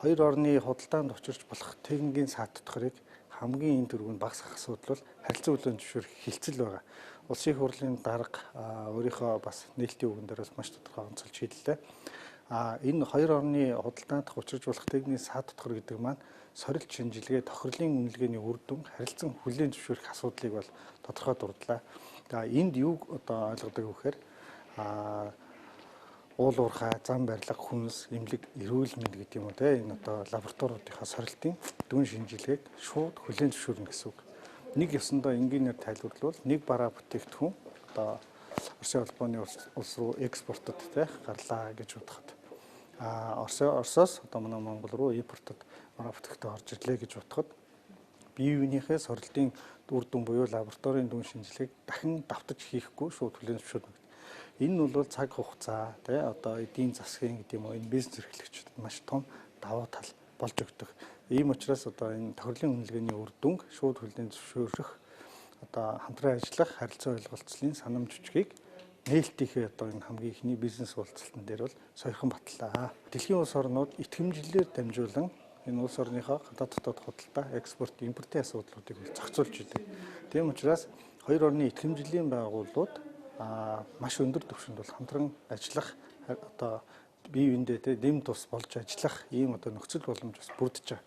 Хоёр орны худалдаанд учирч болох техникийн саатдахыг хамгийн энэ төрөнд багасгах асуудал бол харилцан хүлээн зөвшөөрөх хилцэл байгаа. Улсын их хурлын дарга өөрийнхөө бас нээлтийн үгэн дээр бас маш тодорхой онцолж хэллээ. Энэ хоёр орны худалдаанд учирч болох техникийн саатдахар гэдэг маань сорилт шинжилгээ, тохирлын үнэлгээний үр дүн, харилцан хүлээн зөвшөөрөх асуудлыг бол тодорхой дурдлаа. Энд юуг одоо ойлгодог вэ гэхээр уул уурхай, зам барилга, хүнс, эмнэлэг, эрүүл мэнд гэдэг юм уу те энэ одоо лабораториудынхаа сорилтын дүн шинжилгээг шууд хүлээн зөвшөөрнө гэсэн үг. Нэг ёсондоо энгийнээр тайлбарлавал нэг бараа бүтээгдэхүүн одоо Оросын холбооны улс руу экспортод те гарлаа гэж бодоход Оросоос одоо манай Монгол руу импортод бараа бүтээгдэхүүн орж ирлээ гэж бодоход бие биенийхээ сорилтын үр дүн буюу лабораторийн дүн шинжилгээг дахин давтаж хийхгүй шууд хүлээн зөвшөөрнө. Энэ нь бол цаг хугацаа тий одоо эдийн засгийн гэдэг юм уу энэ бизнес эрхлэгчдэд маш том давуу тал болж өгдөг. Ийм учраас одоо энэ тохирлын үнэлгээний үр дүн шууд хүлээн зөвшөөрөх одоо хамтран ажиллах харилцаа ойлголцлын санамж жүжигийг нээлтийнхээ одоо энэ хамгийн ихний бизнес уулзалтан дээр бол сойрхон батлаа. Дэлхийн улс орнууд итгэмжлэлээр дамжуулан энэ улс орныхоо гадаад дотоод худалдаа, экспорт, импортын асуудлуудыг зохицуулж идэг. Тийм учраас хоёр орны итгэмжлэлийн байгууллагууд маш өндөр түвшинд бол хамтран ажиллах одоо бие биендээ дэм тус болж ажиллах ийм одоо нөхцөл боломж бас бүрдэж байгаа.